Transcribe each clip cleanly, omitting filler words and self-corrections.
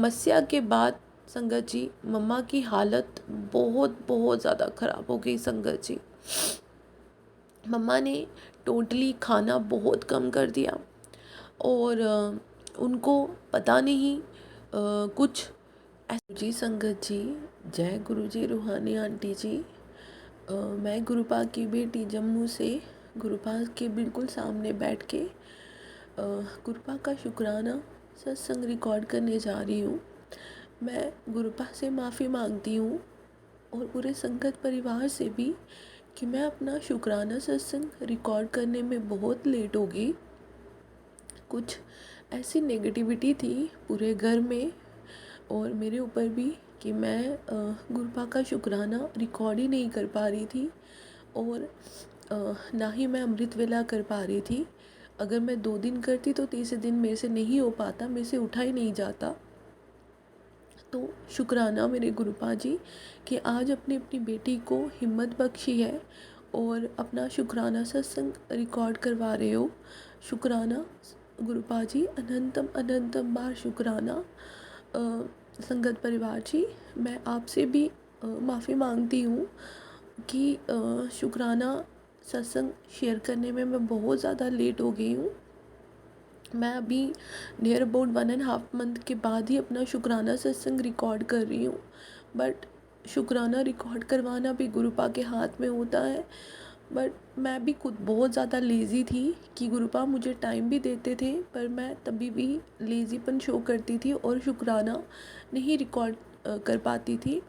समस्या के बाद संगत जी मम्मा की हालत बहुत बहुत ज़्यादा ख़राब हो गई संगत जी। मम्मा ने टोटली खाना बहुत कम कर दिया और उनको पता नहीं कुछ जी संगत जी। जय गुरु जी रूहानी आंटी जी। मैं गुरुपा की बेटी जम्मू से गुरुपा के बिल्कुल सामने बैठ के गुरुपा का शुक्राना सत्संग रिकॉर्ड करने जा रही हूँ। मैं गुरुपा से माफ़ी मांगती हूँ और पूरे संगत परिवार से भी कि मैं अपना शुक्राना सत्संग रिकॉर्ड करने में बहुत लेट हो गई। कुछ ऐसी नेगेटिविटी थी पूरे घर में और मेरे ऊपर भी कि मैं गुरुपा का शुक्राना रिकॉर्ड ही नहीं कर पा रही थी और ना ही मैं अमृत वेला कर पा रही थी। अगर मैं 2 दिन करती तो तीसरे दिन मेरे से नहीं हो पाता, मेरे से उठा ही नहीं जाता। तो शुक्राना मेरे गुरुपा जी कि आज अपनी अपनी बेटी को हिम्मत बख्शी है और अपना शुक्राना सत्संग रिकॉर्ड करवा रहे हो। शुक्राना गुरुपा जी, अनंतम अनंतम बार शुक्राना। संगत परिवार जी, मैं आपसे भी माफ़ी मांगती हूँ कि शुक्राना सत्संग शेयर करने में मैं बहुत ज़्यादा लेट हो गई हूँ। मैं अभी नियर अबाउट 1.5 मंथ के बाद ही अपना शुक्राना सत्संग रिकॉर्ड कर रही हूँ। बट शुक्राना रिकॉर्ड करवाना भी गुरुपा के हाथ में होता है। बट मैं भी खुद बहुत ज़्यादा लेज़ी थी कि गुरुपा मुझे टाइम भी देते थे पर मैं तभी भी लेज़ीपन शो करती थी और शुक्राना नहीं रिकॉर्ड कर पाती थी।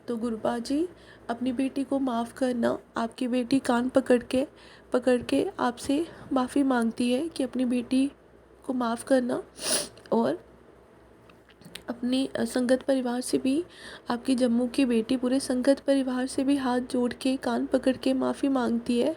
तो गुरुपा जी, अपनी बेटी को माफ़ करना। आपकी बेटी कान पकड़ के आपसे माफ़ी मांगती है कि अपनी बेटी को माफ़ करना और अपनी संगत परिवार से भी, आपकी जम्मू की बेटी पूरे संगत परिवार से भी हाथ जोड़ के कान पकड़ के माफ़ी मांगती है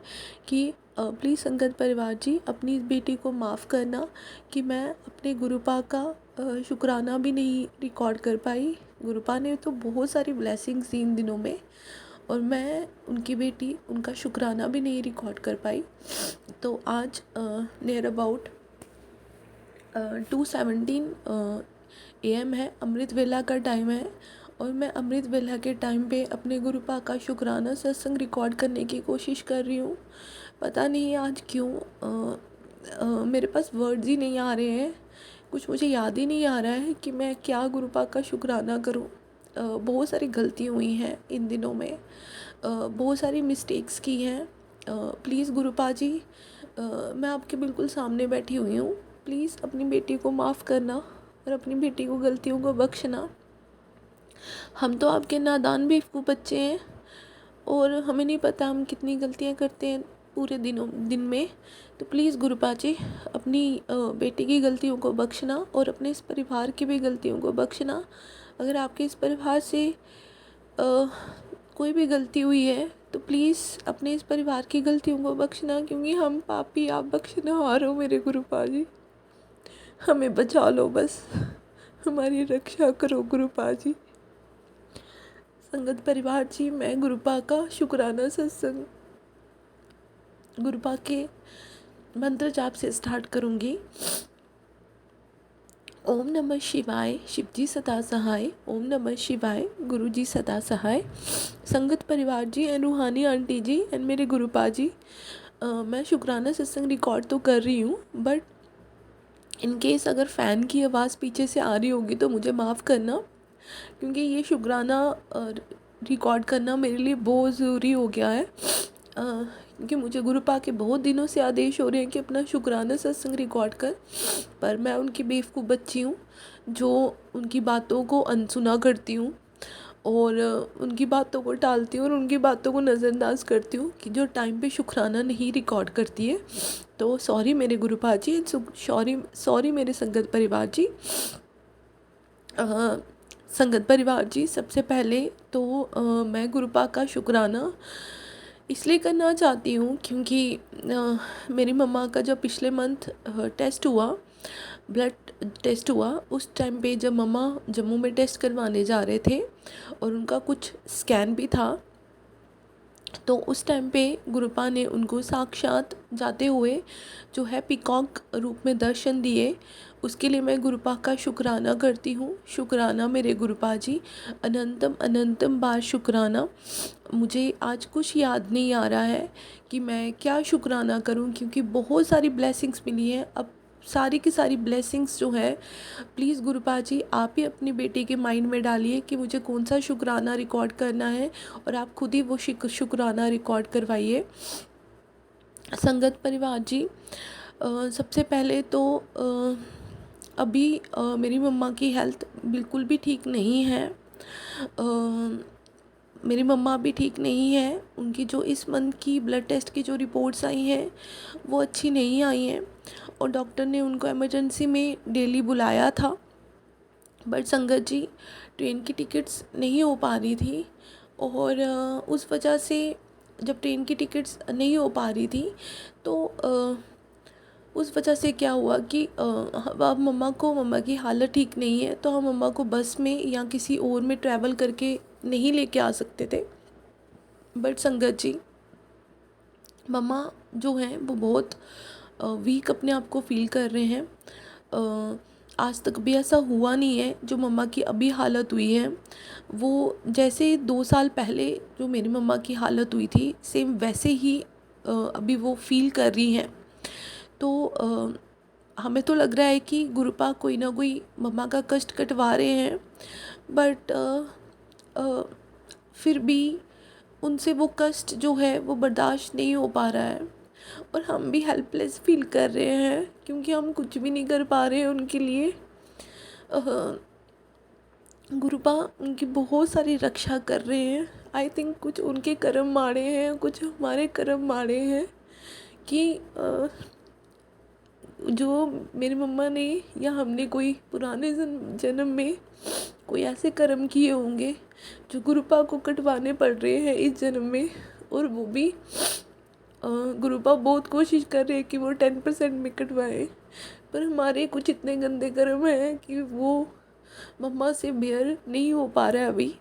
कि प्लीज़ संगत परिवार जी अपनी बेटी को माफ़ करना कि मैं अपने गुरुपा का शुक्राना भी नहीं रिकॉर्ड कर पाई। गुरुपा ने तो बहुत सारी ब्लेसिंग्स दी इन दिनों में और मैं उनकी बेटी उनका शुक्राना भी नहीं रिकॉर्ड कर पाई। तो आज नियर अबाउट 2:17 AM है, अमृत वेला का टाइम है और मैं अमृत वेला के टाइम पे अपने गुरुपा का शुक्राना सत्संग रिकॉर्ड करने की कोशिश कर रही हूँ। पता नहीं आज क्यों मेरे पास वर्ड्स ही नहीं आ रहे हैं। कुछ मुझे याद ही नहीं आ रहा है कि मैं क्या गुरुपा का शुक्राना करूँ। बहुत सारी गलतियाँ हुई हैं इन दिनों में, बहुत सारी मिस्टेक्स की हैं। प्लीज़ गुरुपा जी, मैं आपके बिल्कुल सामने बैठी हुई हूँ। प्लीज़ अपनी बेटी को माफ़ करना और अपनी बेटी को गलतियों को बख्शना। हम तो आपके नादान बेवकूफ़ बच्चे हैं और हमें नहीं पता हम कितनी गलतियाँ करते हैं पूरे दिन में। तो प्लीज़ गुरुपा जी, अपनी बेटी की गलतियों को बख्शना और अपने इस परिवार की भी गलतियों को बख्शना। अगर आपके इस परिवार से कोई भी गलती हुई है तो प्लीज़ अपने इस परिवार की गलतियों को बख्शना, क्योंकि हम पापी, आप बख्शनहार हो मेरे गुरुपा जी। हमें बचा लो बस, हमारी रक्षा करो गुरुपा जी। संगत परिवार जी, मैं गुरुपा का शुक्राना सत्संग गुरुपा के मंत्र जाप से स्टार्ट करूँगी। ओम नमः शिवाय, शिवजी सदा सहाय। ओम नमः शिवाय, गुरु जी सदा सहाय। संगत परिवार जी एंड रूहानी आंटी जी एंड मेरे गुरुपा जी, मैं शुक्राना सत्संग रिकॉर्ड तो कर रही हूँ बट इन केस अगर फ़ैन की आवाज़ पीछे से आ रही होगी तो मुझे माफ़ करना, क्योंकि ये शुक्राना रिकॉर्ड करना मेरे लिए बहुत ज़रूरी हो गया है। क्योंकि मुझे गुरुपा के बहुत दिनों से आदेश हो रहे हैं कि अपना शुक्राना सत्संग रिकॉर्ड कर, पर मैं उनकी बेवकूफ़ बच्ची हूँ जो उनकी बातों को अनसुना करती हूँ और उनकी बातों को टालती हूँ और उनकी बातों को नज़रअंदाज करती हूँ कि जो टाइम पे शुक्राना नहीं रिकॉर्ड करती है। तो सॉरी मेरे गुरुपा जी, सॉरी मेरे संगत परिवार जी। संगत परिवार जी, सबसे पहले तो मैं गुरुपा का शुक्राना इसलिए करना चाहती हूँ क्योंकि मेरी मम्मा का जब पिछले मंथ टेस्ट हुआ, ब्लड टेस्ट हुआ, उस टाइम पे जब मम्मा जम्मू में टेस्ट करवाने जा रहे थे और उनका कुछ स्कैन भी था, तो उस टाइम पे गुरुपा ने उनको साक्षात जाते हुए जो है पीकॉक रूप में दर्शन दिए उसके लिए मैं गुरुपा का शुक्राना करती हूँ। शुक्राना मेरे गुरुपा जी, अनंतम अनंतम बार शुक्राना। मुझे आज कुछ याद नहीं आ रहा है कि मैं क्या शुक्राना करूँ, क्योंकि बहुत सारी ब्लेसिंग्स मिली हैं। अब सारी की सारी ब्लेसिंग्स जो है, प्लीज़ गुरुपा जी आप ही अपनी बेटी के माइंड में डालिए कि मुझे कौन सा शुक्राना रिकॉर्ड करना है, और आप खुद ही वो शुक्राना रिकॉर्ड करवाइए। संगत परिवार जी, सबसे पहले तो अभी मेरी मम्मा की हेल्थ बिल्कुल भी ठीक नहीं है। मेरी मम्मा अभी ठीक नहीं है। उनकी जो इस मंथ की ब्लड टेस्ट की जो रिपोर्ट्स आई हैं वो अच्छी नहीं आई हैं, और डॉक्टर ने उनको इमरजेंसी में डेली बुलाया था। बट संगत जी, ट्रेन की टिकट्स नहीं हो पा रही थी, और उस वजह से जब ट्रेन की टिकट्स नहीं हो पा रही थी तो उस वजह से क्या हुआ कि अब मम्मा की हालत ठीक नहीं है, तो हम मम्मा को बस में या किसी और में ट्रैवल करके नहीं लेके आ सकते थे। बट संगत जी, मम्मा जो हैं वो बहुत वीक अपने आप को फील कर रहे हैं। आज तक भी ऐसा हुआ नहीं है जो मम्मा की अभी हालत हुई है, वो जैसे 2 साल पहले जो मेरी मम्मा की हालत हुई थी सेम वैसे ही अभी वो फील कर रही हैं। तो हमें तो लग रहा है कि गुरुपा कोई ना कोई मम्मा का कष्ट कटवा रहे हैं, बट फिर भी उनसे वो कष्ट जो है वो बर्दाश्त नहीं हो पा रहा है, और हम भी हेल्पलेस फील कर रहे हैं क्योंकि हम कुछ भी नहीं कर पा रहे हैं उनके लिए। गुरुपा उनकी बहुत सारी रक्षा कर रहे हैं। आई थिंक कुछ उनके कर्म माड़े हैं, कुछ हमारे कर्म माड़े हैं कि जो मेरी मम्मा ने या हमने कोई पुराने जन्म में कोई ऐसे कर्म किए होंगे जो गुरुपा को कटवाने पड़ रहे हैं इस जन्म में। और वो भी गुरुपा बहुत कोशिश कर रहे हैं कि वो 10% में कटवाएं, पर हमारे कुछ इतने गंदे कर्म हैं कि वो मम्मा से बेयर नहीं हो पा रहा है अभी।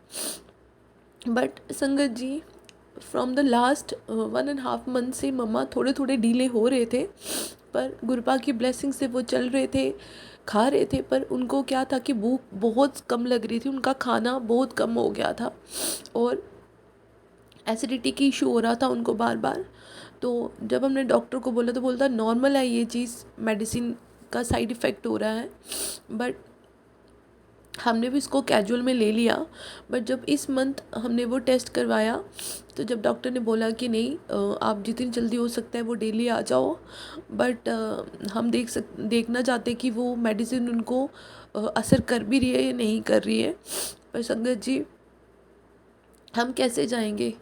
बट संगत जी, फ्रॉम द लास्ट 1.5 मंथ से मम्मा थोड़े थोड़े डीले हो रहे थे, पर गुरुपा की ब्लेसिंग से वो चल रहे थे, खा रहे थे। पर उनको क्या था कि भूख बहुत कम लग रही थी, उनका खाना बहुत कम हो गया था, और एसिडिटी की इशू हो रहा था उनको बार बार। तो जब हमने डॉक्टर को बोला तो बोलता नॉर्मल है ये चीज़, मेडिसिन का साइड इफ़ेक्ट हो रहा है। बट हमने भी इसको कैजुअल में ले लिया। बट जब इस मंथ हमने वो टेस्ट करवाया तो जब डॉक्टर ने बोला कि नहीं आप जितनी जल्दी हो सकता है वो डेली आ जाओ, बट हम देखना चाहते कि वो मेडिसिन उनको असर कर भी रही है या नहीं कर रही है। पर संगत जी, हम कैसे जाएंगे?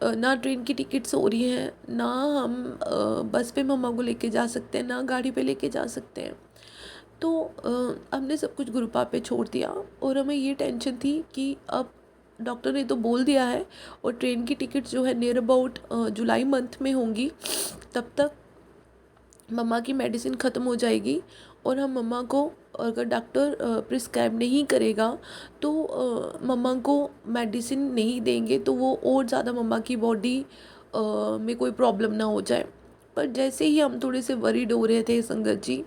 ना ट्रेन की टिकट्स हो रही हैं, ना हम बस पे मम्मा को लेके जा सकते हैं, ना गाड़ी पे लेके जा सकते हैं। तो हमने सब कुछ गुरुपा पे छोड़ दिया, और हमें ये टेंशन थी कि अब डॉक्टर ने तो बोल दिया है और ट्रेन की टिकट जो है नियर अबाउट जुलाई मंथ में होंगी, तब तक मम्मा की मेडिसिन ख़त्म हो जाएगी, और हम मम्मा को अगर डॉक्टर प्रिस्क्राइब नहीं करेगा तो मम्मा को मेडिसिन नहीं देंगे, तो वो और ज़्यादा मम्मा की बॉडी में कोई प्रॉब्लम ना हो जाए। पर जैसे ही हम थोड़े से वरीड हो रहे थे संगत जी,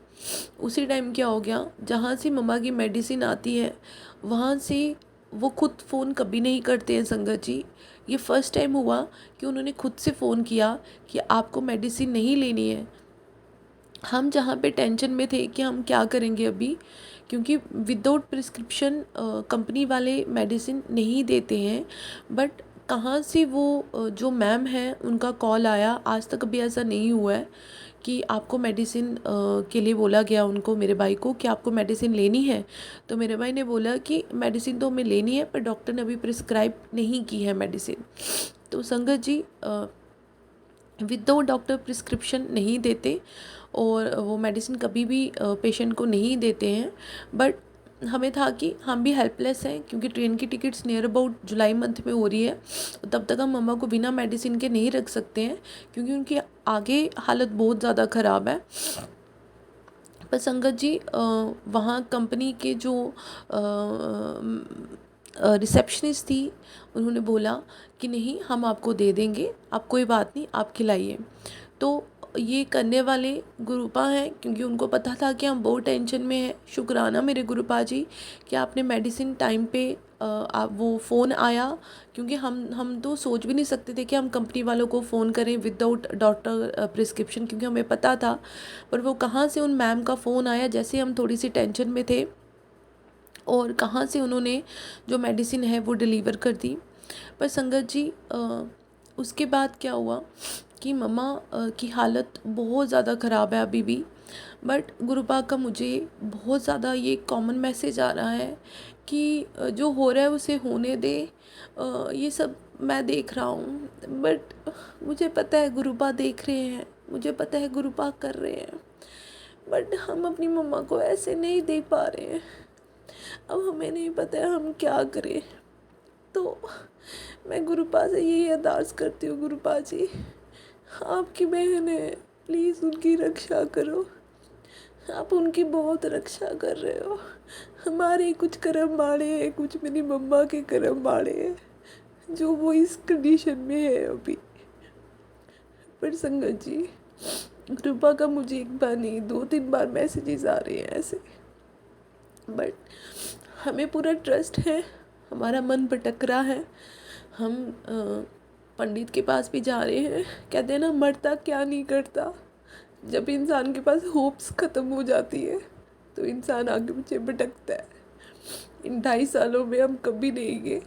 उसी टाइम क्या हो गया, जहाँ से मम्मा की मेडिसिन आती है वहाँ से वो खुद फ़ोन कभी नहीं करते हैं संगत जी। ये फ़र्स्ट टाइम हुआ कि उन्होंने खुद से फ़ोन किया कि आपको मेडिसिन नहीं लेनी है। हम जहाँ पे टेंशन में थे कि हम क्या करेंगे अभी, क्योंकि विदाउट प्रिस्क्रिप्शन कंपनी वाले मेडिसिन नहीं देते हैं। बट कहाँ से वो जो मैम है उनका कॉल आया, आज तक अभी ऐसा नहीं हुआ है कि आपको मेडिसिन के लिए बोला गया उनको, मेरे भाई को, कि आपको मेडिसिन लेनी है। तो मेरे भाई ने बोला कि मेडिसिन तो हमें लेनी है पर डॉक्टर ने अभी प्रिस्क्राइब नहीं की है मेडिसिन। तो संगत जी, विदाउट डॉक्टर प्रिस्क्रिप्शन नहीं देते, और वो मेडिसिन कभी भी पेशेंट को नहीं देते हैं। बट हमें था कि हम भी हेल्पलेस हैं क्योंकि ट्रेन की tickets near about July month में हो रही है, तब तक हम मम्मा को बिना मेडिसिन के नहीं रख सकते हैं क्योंकि उनकी आगे हालत बहुत ज़्यादा ख़राब है। पर संगत जी, वहाँ कंपनी के जो रिसेप्शनिस्ट थी, उन्होंने बोला कि नहीं हम आपको दे देंगे, आप कोई बात नहीं आप खिलाइए। तो ये करने वाले गुरुपा हैं, क्योंकि उनको पता था कि हम बहुत टेंशन में हैं। शुक्राना मेरे गुरुपा जी कि आपने मेडिसिन टाइम पे आप वो फ़ोन आया, क्योंकि हम तो सोच भी नहीं सकते थे कि हम कंपनी वालों को फ़ोन करें विदाउट डॉक्टर प्रिस्क्रिप्शन, क्योंकि हमें पता था। पर वो कहाँ से उन मैम का फ़ोन आया, जैसे हम थोड़ी सी टेंशन में थे, और कहाँ से उन्होंने जो मेडिसिन है वो डिलीवर कर दी। पर संगत जी उसके बाद क्या हुआ कि मम्मा की हालत बहुत ज़्यादा ख़राब है अभी भी। बट गुरुपा का मुझे बहुत ज़्यादा ये कॉमन मैसेज आ रहा है कि जो हो रहा है उसे होने दे। ये सब मैं देख रहा हूँ, बट मुझे पता है गुरुपा देख रहे हैं, मुझे पता है गुरुपा कर रहे हैं, बट हम अपनी मम्मा को ऐसे नहीं देख पा रहे हैं। अब हमें नहीं पता है हम क्या करें। तो मैं गुरुपा से यही अरदास करती हूँ, गुरुपा जी आपकी बहन है, प्लीज़ उनकी रक्षा करो। आप उनकी बहुत रक्षा कर रहे हो। हमारे कुछ कर्म बाड़े हैं, कुछ मेरी मम्मा के कर्म बाड़े हैं जो वो इस कंडीशन में है अभी। पर संगत जी कृपा का मुझे एक बार नहीं 2-3 बार मैसेजेस आ रहे हैं ऐसे, बट हमें पूरा ट्रस्ट है, हमारा मन भटक रहा है। हम पंडित के पास भी जा रहे हैं, कहते हैं ना मरता क्या नहीं करता। जब इंसान के पास होप्स ख़त्म हो जाती है तो इंसान आगे पीछे भटकता है। इन 2.5 सालों में हम कभी नहीं गए,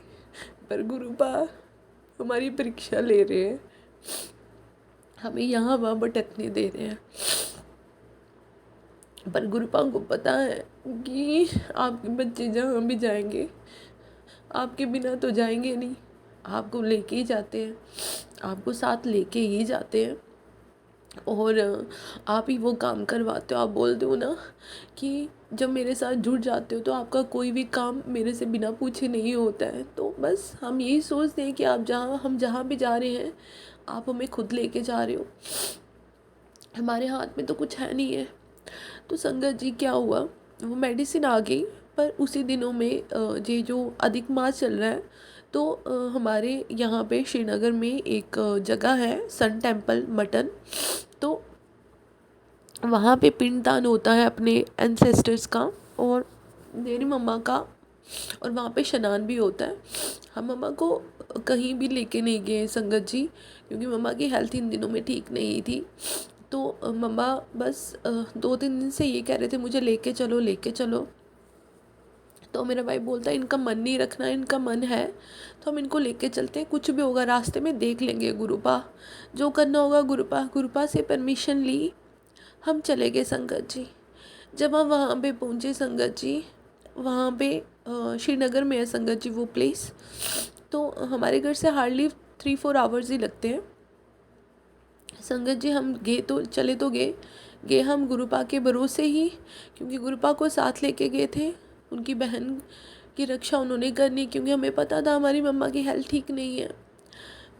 पर गुरुपा हमारी परीक्षा ले रहे हैं, हमें यहाँ वहाँ भटकने दे रहे हैं। पर गुरुपा को पता है कि आपके बच्चे जहाँ भी जाएंगे आपके बिना तो जाएंगे नहीं, आपको लेके ही जाते हैं, आपको साथ लेके ही जाते हैं। और आप ही वो काम करवाते हो। आप बोलते हो ना कि जब मेरे साथ जुड़ जाते हो तो आपका कोई भी काम मेरे से बिना पूछे नहीं होता है। तो बस हम यही सोचते हैं कि हम जहाँ भी जा रहे हैं आप हमें खुद लेके जा रहे हो, हमारे हाथ में तो कुछ है नहीं है। तो संगत जी क्या हुआ, वो मेडिसिन आ गई, पर उसी दिनों में ये जो अधिक मास चल रहा है, तो हमारे यहाँ पे श्रीनगर में एक जगह है सन टेम्पल मटन, तो वहाँ पे पिंडदान होता है अपने एंसेस्टर्स का और मेरी मम्मा का, और वहाँ पे स्नान भी होता है। हम मम्मा को कहीं भी लेके नहीं गए संगत जी, क्योंकि मम्मा की हेल्थ इन दिनों में ठीक नहीं थी। तो मम्मा बस 2-3 दिन से ये कह रहे थे मुझे लेके चलो लेके चलो। तो मेरा भाई बोलता है इनका मन नहीं रखना, इनका मन है तो हम इनको लेके चलते हैं, कुछ भी होगा रास्ते में देख लेंगे गुरुपा, जो करना होगा गुरुपा। गुरुपा से परमिशन ली, हम चले गए संगत जी। जब हम वहाँ पे पहुँचे संगत जी, वहाँ पे श्रीनगर में है संगत जी वो प्लेस, तो हमारे घर से हार्डली 3-4 आवर्स ही लगते हैं संगत जी। हम गए तो चले तो गए हम गुरुपा के भरोसे ही, क्योंकि गुरुपा को साथ लेके गए थे, उनकी बहन की रक्षा उन्होंने करनी, क्योंकि हमें पता था हमारी मम्मा की हेल्थ ठीक नहीं है।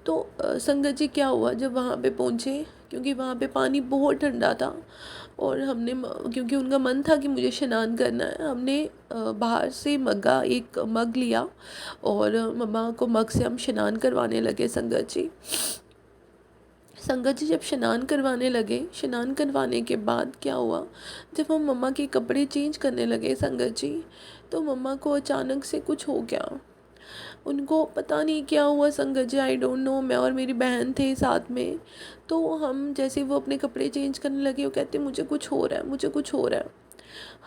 तो संगत जी क्या हुआ जब वहाँ पे पहुँचे, क्योंकि वहाँ पे पानी बहुत ठंडा था और हमने क्योंकि उनका मन था कि मुझे स्नान करना है, हमने बाहर से एक मग लिया और मम्मा को मग से हम स्नान करवाने लगे संगत जी। संगत जी जब स्नान करवाने लगे, स्नान करवाने के बाद क्या हुआ, जब हम मम्मा के कपड़े चेंज करने लगे संगत जी, तो मम्मा को अचानक से कुछ हो गया। उनको पता नहीं क्या हुआ संगत जी, आई डोंट नो। मैं और मेरी बहन थे साथ में, तो हम जैसे वो अपने कपड़े चेंज करने लगे, वो कहते मुझे कुछ हो रहा है, मुझे कुछ हो रहा है।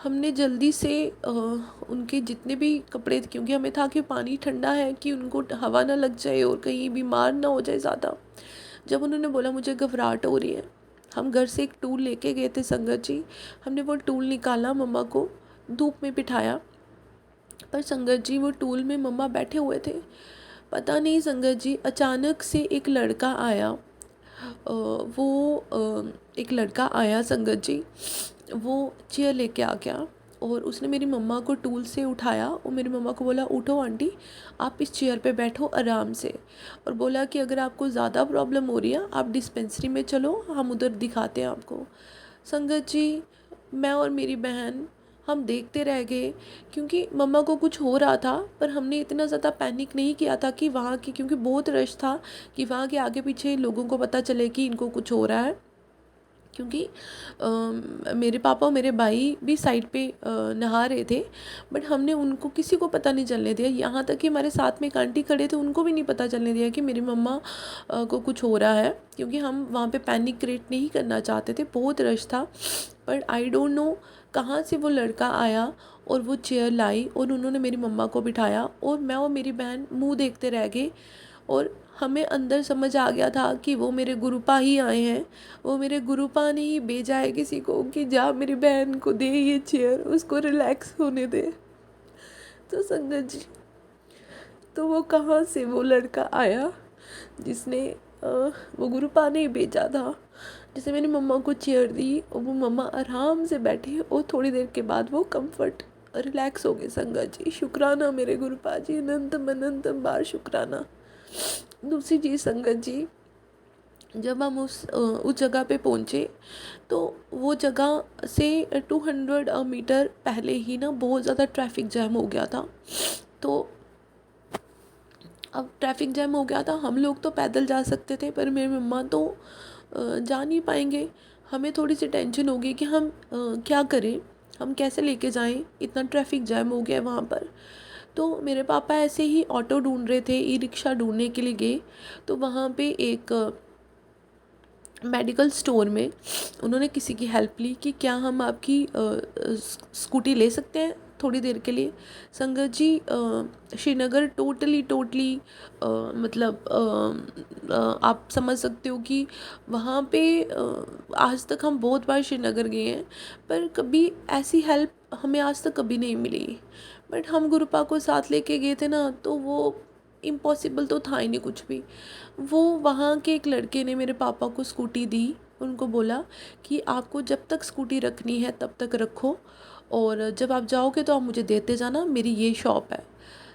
हमने जल्दी से उनके जितने भी कपड़े थे, क्योंकि हमें था कि पानी ठंडा है कि उनको हवा ना लग जाए और कहीं बीमार ना हो जाए ज़्यादा। जब उन्होंने बोला मुझे घबराहट हो रही है, हम घर से एक टूल लेके गए थे संगत जी। हमने वो टूल निकाला, मम्मा को धूप में बिठाया, पर संगत जी वो टूल में मम्मा बैठे हुए थे। पता नहीं संगत जी अचानक से एक लड़का आया, एक लड़का आया संगत जी, वो चेयर लेके आ गया और उसने मेरी मम्मा को टूल से उठाया और मेरी मम्मा को बोला उठो आंटी, आप इस चेयर पे बैठो आराम से, और बोला कि अगर आपको ज़्यादा प्रॉब्लम हो रही है आप डिस्पेंसरी में चलो, हम उधर दिखाते हैं आपको। संगत जी मैं और मेरी बहन हम देखते रह गए, क्योंकि मम्मा को कुछ हो रहा था, पर हमने इतना ज़्यादा पैनिक नहीं किया था कि वहाँ की, क्योंकि बहुत रश था, कि वहाँ के आगे पीछे लोगों को पता चले कि इनको कुछ हो रहा है। क्योंकि मेरे पापा और मेरे भाई भी साइड पे नहा रहे थे, बट हमने उनको किसी को पता नहीं चलने दिया। यहाँ तक कि हमारे साथ में एक आंटी खड़े थे, उनको भी नहीं पता चलने दिया कि मेरी मम्मा को कुछ हो रहा है, क्योंकि हम वहाँ पे पैनिक क्रिएट नहीं करना चाहते थे। बहुत रश था, पर आई डोंट नो कहाँ से वो लड़का आया और वो चेयर लाई और उन्होंने मेरी मम्मा को बिठाया, और मैं और मेरी बहन मुँह देखते रह गए। और हमें अंदर समझ आ गया था कि वो मेरे गुरुपा ही आए हैं, वो मेरे गुरुपा ने ही भेजा है किसी को कि जा मेरी बहन को दे ये चेयर, उसको रिलैक्स होने दे। तो संगत जी, तो वो कहाँ से वो लड़का आया जिसने वो गुरुपा ने ही भेजा था, जिसे मेरी मम्मा को चेयर दी और वो मम्मा आराम से बैठी और थोड़ी देर के बाद वो कंफर्ट रिलैक्स हो गए। संगत जी, शुक्राना मेरे गुरुपा जी, अनंतम अनंतम बार शुक्राना। दूसरी चीज़ संगत जी, जब हम उस जगह पे पहुँचे तो वो जगह से 200 मीटर पहले ही ना बहुत ज़्यादा ट्रैफिक जैम हो गया था। तो अब ट्रैफिक जैम हो गया था, हम लोग तो पैदल जा सकते थे, पर मेरी मम्मा तो जा नहीं पाएंगे। हमें थोड़ी सी टेंशन हो गई कि हम क्या करें, हम कैसे लेके जाएं, इतना ट्रैफिक जैम हो गया है वहाँ पर। तो मेरे पापा ऐसे ही ऑटो ढूंढ रहे थे, ई रिक्शा ढूंढने के लिए गए, तो वहाँ पे एक मेडिकल स्टोर में उन्होंने किसी की हेल्प ली कि क्या हम आपकी स्कूटी ले सकते हैं थोड़ी देर के लिए। संगत जी, श्रीनगर टोटली मतलब आप समझ सकते हो कि वहाँ पे आज तक हम बहुत बार श्रीनगर गए हैं, पर कभी ऐसी हेल्प हमें आज तक कभी नहीं मिली। बट हम गुरुपा को साथ लेके गए थे ना, तो वो इम्पॉसिबल तो था ही नहीं कुछ भी। वो वहाँ के एक लड़के ने मेरे पापा को स्कूटी दी, उनको बोला कि आपको जब तक स्कूटी रखनी है तब तक रखो, और जब आप जाओगे तो आप मुझे देते जाना, मेरी ये शॉप है।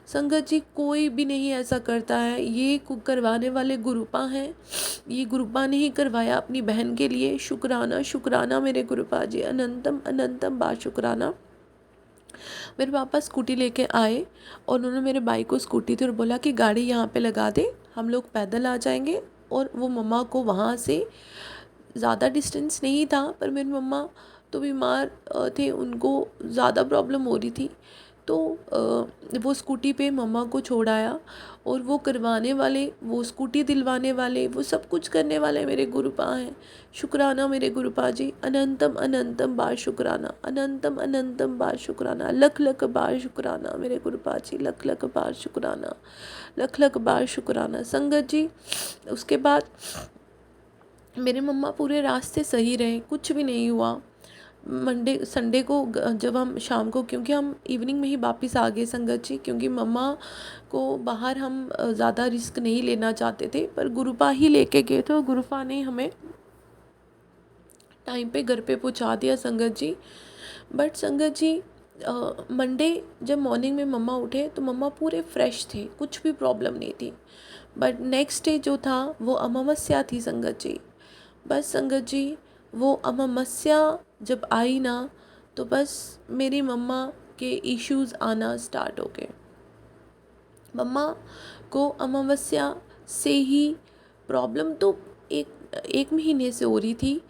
संगत जी, कोई भी नहीं ऐसा करता है, ये करवाने वाले गुरुपा हैं। ये गुरुपा ने ही करवाया अपनी बहन के लिए। शुक्राना शुक्राना मेरे गुरुपा जी, अनंतम अनंतम बार शुक्राना। मेरे पापा स्कूटी लेके आए और उन्होंने मेरे भाई को स्कूटी दी और बोला कि गाड़ी यहाँ पे लगा दे, हम लोग पैदल आ जाएंगे। और वो मम्मा को वहाँ से ज़्यादा डिस्टेंस नहीं था, पर मेरी मम्मा तो बीमार थे, उनको ज़्यादा प्रॉब्लम हो रही थी। तो वो स्कूटी पे मम्मा को छोड़ आया, और वो करवाने वाले, वो स्कूटी दिलवाने वाले, वो सब कुछ करने वाले मेरे गुरुपा हैं। शुक्राना मेरे गुरुपा जी, अनंतम अनंतम बार शुक्राना, अनंतम अनंतम बार शुक्राना, लख लख बार शुक्राना मेरे गुरुपा जी, लख लख बार शुक्राना, लख लख बार शुक्राना। संगत जी, उसके बाद मेरे मम्मा पूरे रास्ते सही रहे, कुछ भी नहीं हुआ। मंडे संडे को जब हम शाम को, क्योंकि हम इवनिंग में ही वापस आ गए संगत जी, क्योंकि मम्मा को बाहर हम ज़्यादा रिस्क नहीं लेना चाहते थे, पर गुरुपा ही लेके गए थे और गुरुपा ने हमें टाइम पे घर पे पहुंचा दिया संगत जी। बट संगत जी, मंडे जब मॉर्निंग में मम्मा उठे तो मम्मा पूरे फ्रेश थे, कुछ भी प्रॉब्लम नहीं थी। बट नेक्स्ट डे जो था वो अमावस्या थी संगत जी। बस संगत जी, वो अमावस्या जब आई ना, तो बस मेरी मम्मा के इश्यूज़ आना स्टार्ट हो गए। मम्मा को अमावस्या से ही प्रॉब्लम तो एक महीने से हो रही थी,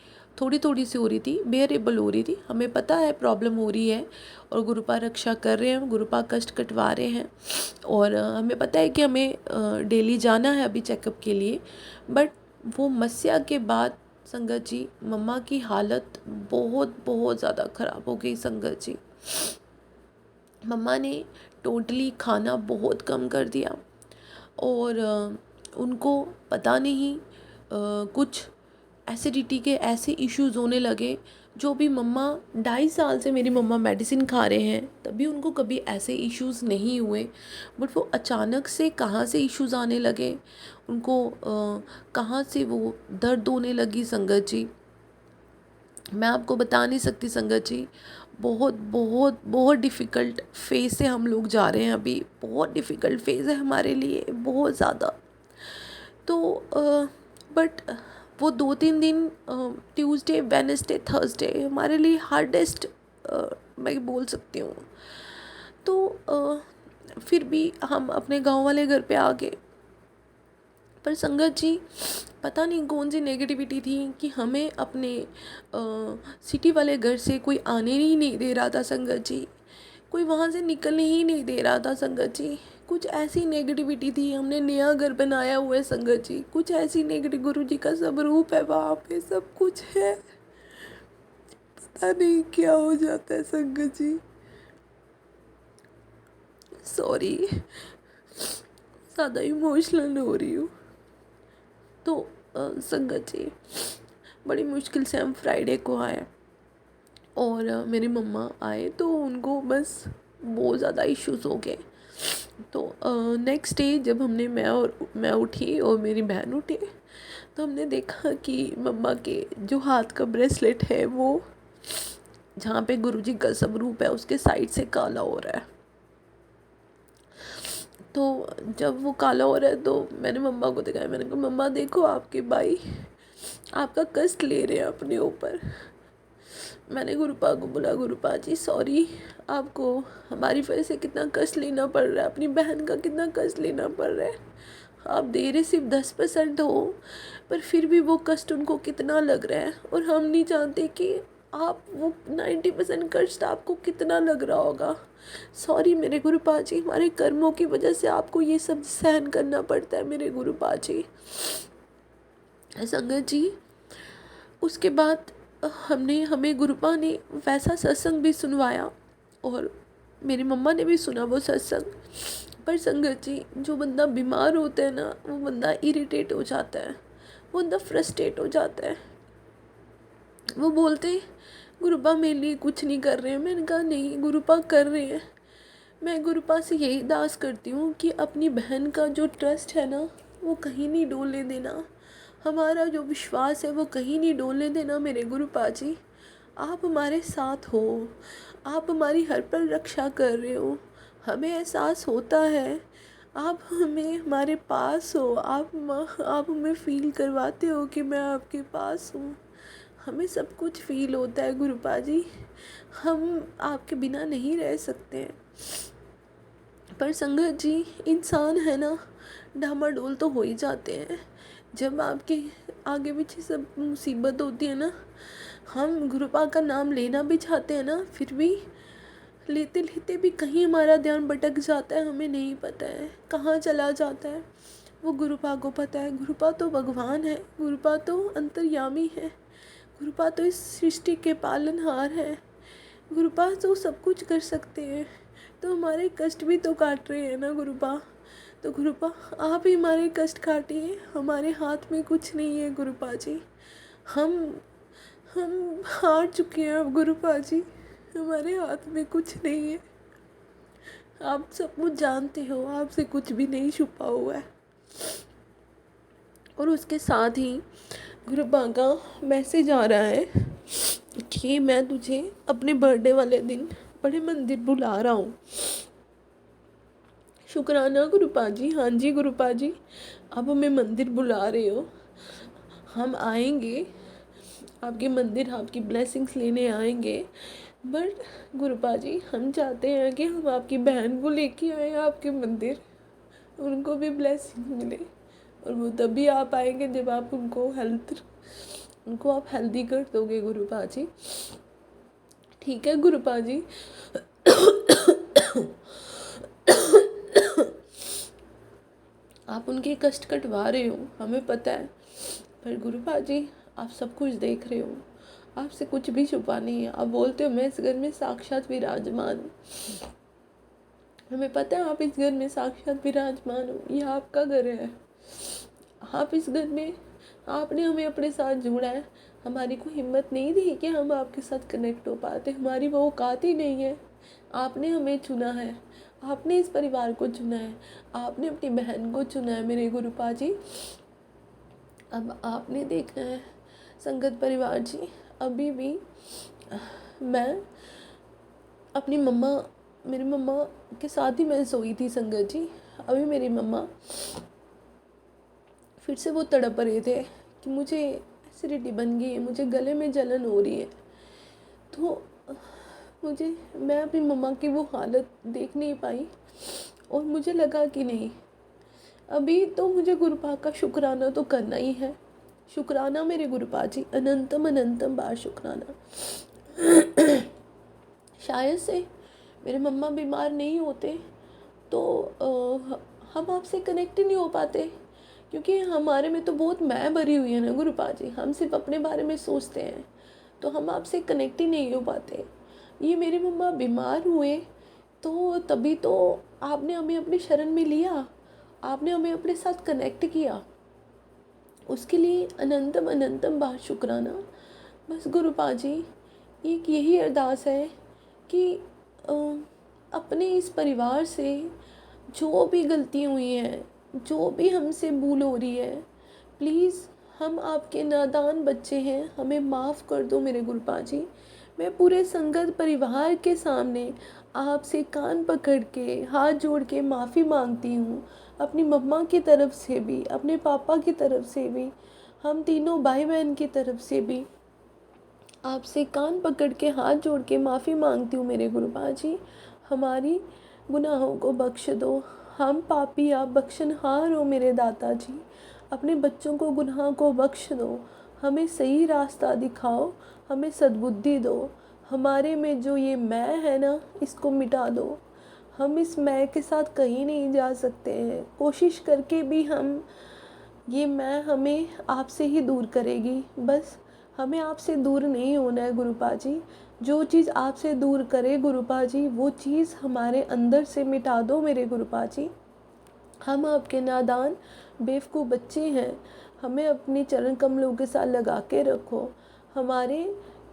थोड़ी थोड़ी सी हो रही थी, बेयरेबल हो रही थी। हमें पता है प्रॉब्लम हो रही है, और गुरुपा रक्षा कर रहे हैं, गुरुपा कष्ट कटवा रहे हैं, और हमें पता है कि हमें डेली जाना है अभी चेकअप के लिए। बट वो मस्या के बाद संगत जी, मम्मा की हालत बहुत बहुत ज़्यादा ख़राब हो गई संगत जी। मम्मा ने टोटली खाना बहुत कम कर दिया, और उनको पता नहीं कुछ एसिडिटी के ऐसे इश्यूज होने लगे, जो भी मम्मा 2.5 साल से मेरी मम्मा मेडिसिन खा रहे हैं, तभी उनको कभी ऐसे इश्यूज नहीं हुए। बट वो अचानक से कहाँ से इश्यूज आने लगे, उनको कहाँ से वो दर्द होने लगी संगत जी, मैं आपको बता नहीं सकती संगत जी। बहुत बहुत बहुत डिफ़िकल्ट फेज़ से हम लोग जा रहे हैं अभी, बहुत डिफ़िकल्ट फेज़ है हमारे लिए, बहुत ज़्यादा। तो बट वो 2-3 दिन, ट्यूसडे वेडनेसडे थर्सडे हमारे लिए हार्डेस्ट मैं बोल सकती हूँ। तो फिर भी हम अपने गांव वाले घर पे आ गए। पर संगत जी, पता नहीं कौन सी नेगेटिविटी थी कि हमें अपने सिटी वाले घर से कोई आने ही नहीं दे रहा था संगत जी, कोई वहाँ से निकलने ही नहीं दे रहा था संगत जी। कुछ ऐसी नेगेटिविटी थी, हमने नया घर बनाया हुआ है संगत जी, कुछ ऐसी नेगेटिव, गुरु जी का सब रूप है वहाँ पे, सब कुछ है, पता नहीं क्या हो जाता है संगत जी। सॉरी, ज़्यादा इमोशनल हो रही हूँ। तो संगत जी, बड़ी मुश्किल से हम फ्राइडे को आए और मेरी मम्मा आए तो उनको बस बहुत ज़्यादा इश्यूज हो गए। तो नेक्स्ट डे जब मैं उठी और मेरी बहन उठी, तो हमने देखा कि मम्मा के जो हाथ का ब्रेसलेट है वो जहाँ पे गुरुजी का सब रूप है उसके साइड से काला हो रहा है। तो जब वो काला हो रहा है तो मैंने मम्मा को दिखाया, मैंने कहा मम्मा देखो आपके भाई आपका कष्ट ले रहे हैं अपने ऊपर। मैंने गुरुपा को बोला, गुरुपा जी सॉरी, आपको हमारी वजह से कितना कष्ट लेना पड़ रहा है, अपनी बहन का कितना कष्ट लेना पड़ रहा है। आप दे रहे सिर्फ 10% हो, पर फिर भी वो कष्ट उनको कितना लग रहा है, और हम नहीं जानते कि आप वो 90% कष्ट आपको कितना लग रहा होगा। सॉरी मेरे गुरुपा जी, हमारे कर्मों की वजह से आपको ये सब सहन करना पड़ता है मेरे गुरुपा जी। संगत जी, उसके बाद हमें गुरुपा ने वैसा सत्संग भी सुनवाया और मेरी मम्मा ने भी सुना वो सत्संग। पर संगत जी, जो बंदा बीमार होता है ना, वो बंदा इरिटेट हो जाता है, वो बंदा फ्रस्ट्रेट हो जाता है। वो बोलते हैं गुरुपा मेरे लिए कुछ नहीं कर रहे हैं। मैंने कहा नहीं गुरुपा कर रहे हैं। मैं गुरुपा से यही अरदास करती हूँ कि अपनी बहन का जो ट्रस्ट है ना वो कहीं नहीं डोलने देना, हमारा जो विश्वास है वो कहीं नहीं डोलने देना मेरे गुरुपा जी। आप हमारे साथ हो, आप हमारी हर पल रक्षा कर रहे हो, हमें एहसास होता है आप हमें हमारे पास हो, आप हमें फील करवाते हो कि मैं आपके पास हूँ। हमें सब कुछ फील होता है गुरुपा जी, हम आपके बिना नहीं रह सकते हैं। पर संगत जी, इंसान है ना, डामाडोल तो हो ही जाते हैं। जब आपके आगे पीछे सब मुसीबत होती है ना, हम गुरुपा का नाम लेना भी चाहते हैं ना, फिर भी लेते लेते भी कहीं हमारा ध्यान भटक जाता है, हमें नहीं पता है कहाँ चला जाता है। वो गुरुपा को पता है। गुरुपा तो भगवान है, गुरुपा तो अंतर्यामी है, गुरुपा तो इस सृष्टि के पालनहार है, गुरुपा तो सब कुछ कर सकते हैं। तो हमारे कष्ट भी तो काट रहे हैं ना गुरुपा। तो गुरुपा आप ही हमारे कष्ट काटिए, हमारे हाथ में कुछ नहीं है गुरुपा जी। हम हार चुके हैं अब गुरुपा जी, हमारे हाथ में कुछ नहीं है। आप सब कुछ जानते हो, आपसे कुछ भी नहीं छुपा हुआ है। और उसके साथ ही गुरुपा का मैसेज आ रहा है कि मैं तुझे अपने बर्थडे वाले दिन बड़े मंदिर बुला रहा हूँ। शुक्राना गुरुपा जी। हाँ जी गुरुपा जी, आप हमें मंदिर बुला रहे हो, हम आएंगे आपके मंदिर, आपकी ब्लेसिंग्स लेने आएंगे। बट गुरुपा जी, हम चाहते हैं कि हम आपकी बहन को लेके आए आपके मंदिर, उनको भी ब्लेसिंग मिले। और वो तभी आप आएंगे जब आप उनको आप हेल्दी कर दोगे गुरुपा जी। ठीक है गुरुपा जी। आप उनके कष्ट कटवा रहे हो, हमें पता है, पर गुरुपा जी आप सब कुछ देख रहे हो, आपसे कुछ भी छुपा नहीं है। आप बोलते हो मैं इस घर में साक्षात विराजमान हूँ, हमें पता है आप इस घर में साक्षात विराजमान हो, ये आपका घर है। आप इस घर में, आपने हमें अपने साथ जोड़ा है। हमारी को हिम्मत नहीं दी कि हम आपके साथ कनेक्ट हो पाते, हमारी वो औकात ही नहीं है। आपने हमें चुना है, आपने इस परिवार को चुना है, आपने अपनी बहन को चुना है मेरे गुरुपा जी। अब आपने देखना है संगत परिवार जी, अभी भी मैं अपनी मेरी मम्मा के साथ ही मैं सोई थी संगत जी। अभी मेरी मम्मा फिर से वो तड़प रहे थे कि मुझे एसिडिटी बन गई है, मुझे गले में जलन हो रही है। तो मैं अपनी मम्मा की वो हालत देख नहीं पाई और मुझे लगा कि नहीं, अभी तो मुझे गुरुपा का शुक्राना तो करना ही है। शुक्राना मेरे गुरुपा जी, अनंतम अनंतम बार शुक्राना। शायद से मेरे मम्मा बीमार नहीं होते तो हम आपसे कनेक्ट ही नहीं हो पाते, क्योंकि हमारे में तो बहुत मैं भरी हुई है ना गुरुपा जी, हम सिर्फ अपने बारे में सोचते हैं, तो हम आपसे कनेक्ट ही नहीं हो पाते। ये मेरे मम्मा बीमार हुए तो तभी तो आपने हमें अपनी शरण में लिया, आपने हमें अपने साथ कनेक्ट किया, उसके लिए अनंतम अनंतम बार शुक्राना। बस गुरुपा जी, एक यही अरदास है कि अ, अपने इस परिवार से जो भी गलती हुई हैं, जो भी हमसे भूल हो रही है, प्लीज़ हम आपके नादान बच्चे हैं, हमें माफ़ कर दो मेरे गुरुपा जी। मैं पूरे संगत परिवार के सामने आपसे कान पकड़ के हाथ जोड़ के माफ़ी मांगती हूँ, अपनी मम्मा की तरफ से भी, अपने पापा की तरफ से भी, हम तीनों भाई बहन की तरफ से भी आपसे कान पकड़ के हाथ जोड़ के माफ़ी मांगती हूँ मेरे गुरुपा जी। हमारी गुनाहों को बख्श दो, हम पापी आप बख्शनहार हो मेरे दाता जी। अपने बच्चों को गुनाह को बख्श दो, हमें सही रास्ता दिखाओ, हमें सद्बुद्धि दो। हमारे में जो ये मैं है ना, इसको मिटा दो। हम इस मैं के साथ कहीं नहीं जा सकते हैं, कोशिश करके भी हम ये मैं हमें आपसे ही दूर करेगी। बस हमें आपसे दूर नहीं होना है गुरुपा जी। जो चीज़ आपसे दूर करे गुरुपा जी, वो चीज़ हमारे अंदर से मिटा दो मेरे गुरुपा जी। हम आपके नादान बेवकूफ़ बच्चे हैं, हमें अपने चरण कमलों के साथ लगा के रखो। हमारे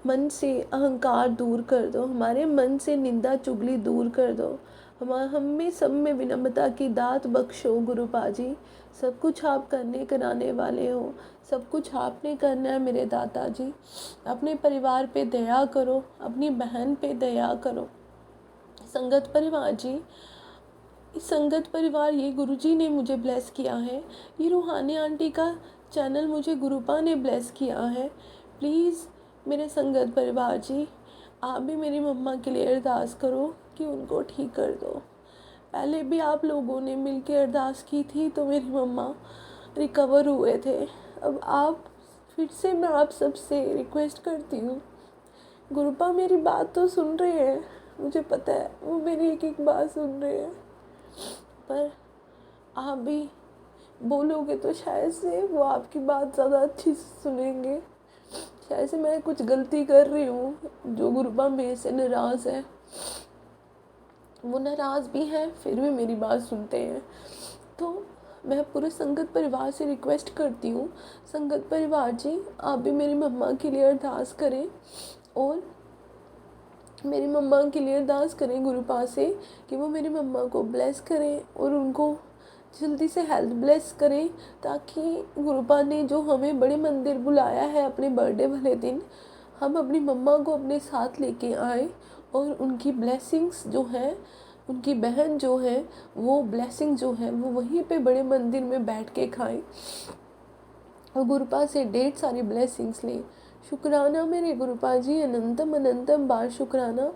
मन से अहंकार दूर कर दो, हमारे मन से निंदा चुगली दूर कर दो। हमें सब में विनम्रता की दात बख्शो गुरुपा जी। सब कुछ आप करने कराने वाले हो, सब कुछ आपने करना है मेरे दाता जी। अपने परिवार पे दया करो, अपनी बहन पे दया करो। संगत परिवार जी, इस संगत परिवार ये गुरुजी ने मुझे ब्लेस किया है, ये रूहानी आंटी का चैनल मुझे गुरुपा ने ब्लेस किया है। प्लीज़ मेरे संगत परिवार जी, आप भी मेरी मम्मा के लिए अरदास करो कि उनको ठीक कर दो। पहले भी आप लोगों ने मिल के अरदास की थी तो मेरी मम्मा रिकवर हुए थे। अब आप फिर से मैं आप सबसे रिक्वेस्ट करती हूँ, गुरुपा मेरी बात तो सुन रहे हैं, मुझे पता है वो मेरी एक एक बात सुन रहे हैं, पर आप भी बोलोगे तो शायद से वो आपकी बात ज़्यादा अच्छी से सुनेंगे। शायद से मैं कुछ गलती कर रही हूँ जो गुरुपा मेरे से नाराज़ है, वो नाराज़ भी हैं फिर भी मेरी बात सुनते हैं। तो मैं पूरे संगत परिवार से रिक्वेस्ट करती हूँ, संगत परिवार जी आप भी मेरी मम्मा के लिए अरदास करें और मेरी मम्मा के लिए अरदास करें गुरुपा से कि वो मेरी मम्मा को ब्लेस करें और उनको जल्दी से हेल्थ ब्लेस करें, ताकि गुरुपा ने जो हमें बड़े मंदिर बुलाया है अपने बर्थडे वाले दिन, हम अपनी मम्मा को अपने साथ लेके आए और उनकी ब्लेसिंग्स जो हैं, उनकी बहन जो है वो ब्लेसिंग जो है वो वहीं पे बड़े मंदिर में बैठ के खाएं और गुरुपा से ढेर सारी ब्लेसिंग्स लें। शुक्राना मेरे गुरुपा जी, अनंतम अनंतम बार शुक्राना।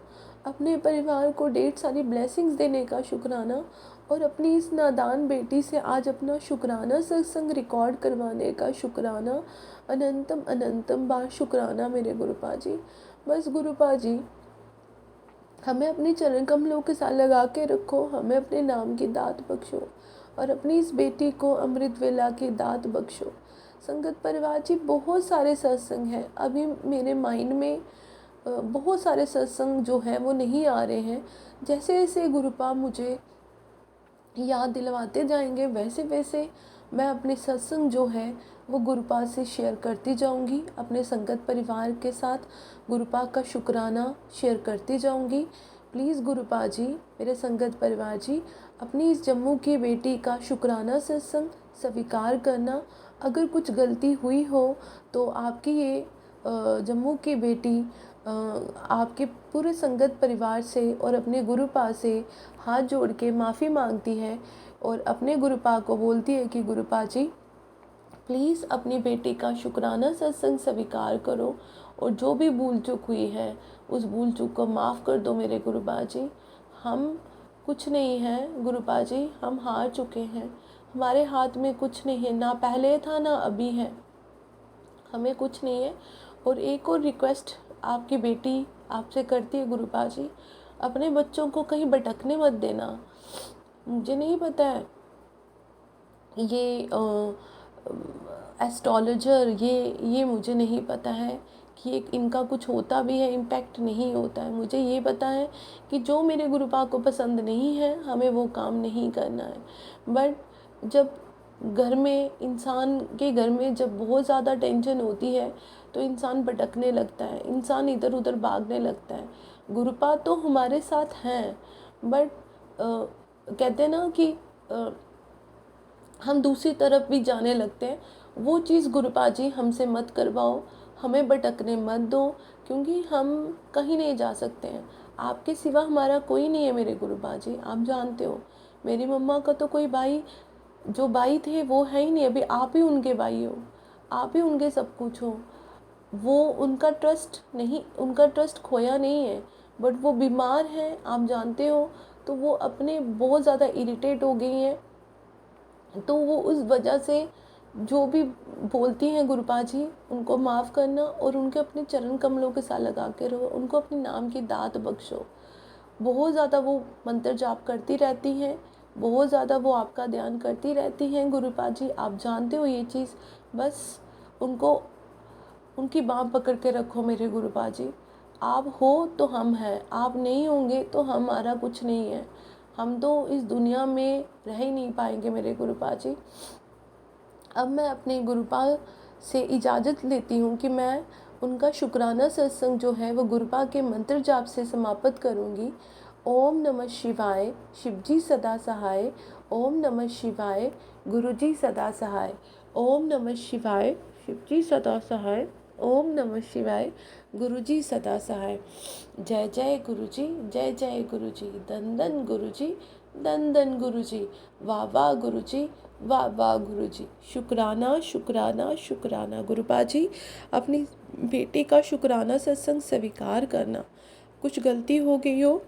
अपने परिवार को ढेर सारी ब्लेसिंग्स देने का शुक्राना और अपनी इस नादान बेटी से आज अपना शुक्राना सत्संग रिकॉर्ड करवाने का शुक्राना। अनंतम अनंतम बार शुक्राना मेरे गुरुपा जी। बस गुरुपा जी हमें अपने चरण कमलों के साथ लगा के रखो, हमें अपने नाम की दात बख्शो और अपनी इस बेटी को अमृत वेला की दात बख्शो। संगत परिवार जी बहुत सारे सत्संग हैं, अभी मेरे माइंड में बहुत सारे सत्संग जो हैं वो नहीं आ रहे हैं। जैसे जैसे गुरुपा मुझे याद दिलवाते जाएंगे वैसे वैसे मैं अपने सत्संग जो है वो गुरुपा से शेयर करती जाऊंगी, अपने संगत परिवार के साथ गुरुपा का शुक्राना शेयर करती जाऊंगी। प्लीज़ गुरुपा जी, मेरे संगत परिवार जी, अपनी इस जम्मू की बेटी का शुक्राना सत्संग स्वीकार करना। अगर कुछ गलती हुई हो तो आपकी ये जम्मू की बेटी आपके पूरे संगत परिवार से और अपने गुरुपा से हाथ जोड़ के माफ़ी मांगती है और अपने गुरुपा को बोलती है कि गुरुपा जी प्लीज़ अपनी बेटी का शुक्राना सत्संग स्वीकार करो और जो भी भूल चूक हुई है उस भूल चूक को माफ़ कर दो मेरे गुरुपा जी। हम कुछ नहीं है गुरुपा जी, हम हार चुके हैं, हमारे हाथ में कुछ नहीं है, ना पहले था ना अभी है। हमें कुछ नहीं है। और एक और रिक्वेस्ट आपकी बेटी आपसे करती है गुरुपा जी, अपने बच्चों को कहीं भटकने मत देना। मुझे नहीं पता है ये एस्ट्रोलॉजर, ये मुझे नहीं पता है कि एक इनका कुछ होता भी है, इम्पैक्ट नहीं होता है। मुझे ये पता है कि जो मेरे गुरुपा को पसंद नहीं है हमें वो काम नहीं करना है। बट जब घर में, इंसान के घर में जब बहुत ज़्यादा टेंशन होती है तो इंसान भटकने लगता है, इंसान इधर उधर भागने लगता है। गुरुपा तो हमारे साथ हैं, बट कहते हैं ना कि हम दूसरी तरफ भी जाने लगते हैं। वो चीज़ गुरुपा जी हमसे मत करवाओ, हमें भटकने मत दो, क्योंकि हम कहीं नहीं जा सकते हैं। आपके सिवा हमारा कोई नहीं है मेरे गुरुपा जी, आप जानते हो। मेरी मम्मा का तो कोई भाई, जो भाई थे वो है ही नहीं, अभी आप ही उनके भाई हो, आप ही उनके सब कुछ हो। वो उनका ट्रस्ट नहीं, उनका ट्रस्ट खोया नहीं है, बट वो बीमार हैं, आप जानते हो। तो वो अपने बहुत ज़्यादा इरिटेट हो गई हैं, तो वो उस वजह से जो भी बोलती हैं गुरुपा जी उनको माफ़ करना, और उनके अपने चरण कमलों के साथ लगा के रहो, उनको अपने नाम की दात बख्शो। बहुत ज़्यादा वो मंत्र जाप करती रहती हैं, बहुत ज़्यादा वो आपका ध्यान करती रहती हैं गुरुपा जी, आप जानते हो ये चीज़। बस उनको, उनकी बाँह पकड़ के रखो मेरे गुरुपा जी। आप हो तो हम हैं, आप नहीं होंगे तो हमारा कुछ नहीं है। हम तो इस दुनिया में रह ही नहीं पाएंगे मेरे गुरुपा जी। अब मैं अपने गुरुपा से इजाज़त लेती हूँ कि मैं उनका शुक्राना सत्संग जो है वो गुरुपा के मंत्र जाप से समाप्त करूँगी। ओम नमः शिवाय, शिवजी सदा सहाय। ओम नमः शिवाय, गुरुजी सदा सहाय। ओम नमः शिवाय, शिवजी सदा सहाय। ओम नमः शिवाय, गुरुजी सदा सहाय। जय जय गुरुजी, जय जय गुरुजी, धन धन गुरुजी, धन धन गुरुजी, वाह वाह गुरुजी, वाह वाह गुरुजी। शुक्राना शुक्राना शुक्राना। गुरुपा जी अपनी बेटी का शुक्राना सत्संग स्वीकार करना। कुछ गलती हो गई हो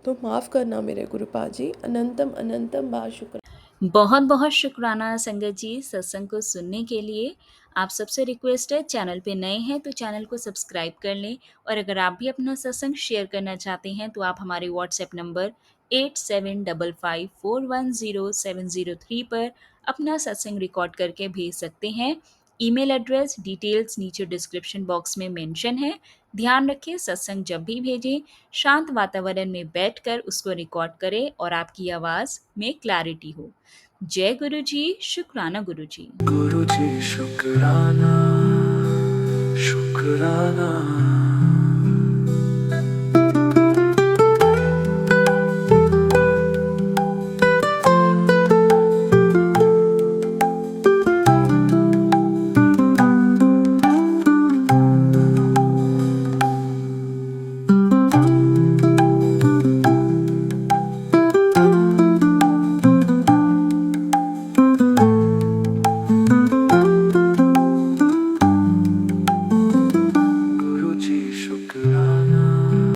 तो माफ़ करना मेरे गुरुपा जी। अनंतम अनंतम बा शुक्र। बहुत बहुत शुक्राना संगत जी सत्संग को सुनने के लिए। आप सबसे रिक्वेस्ट है, चैनल पे नए हैं तो चैनल को सब्सक्राइब कर लें, और अगर आप भी अपना सत्संग शेयर करना चाहते हैं तो आप हमारे व्हाट्सएप नंबर 8755410703 पर अपना सत्संग रिकॉर्ड करके भेज सकते हैं। ईमेल एड्रेस डिटेल्स नीचे डिस्क्रिप्शन बॉक्स में मेंशन है। ध्यान रखें, सत्संग जब भी भेजें शांत वातावरण में बैठकर उसको रिकॉर्ड करें और आपकी आवाज़ में क्लैरिटी हो। जय गुरु जी, शुक्राना गुरु जी। गुरु जी शुक्राना, शुक्राना।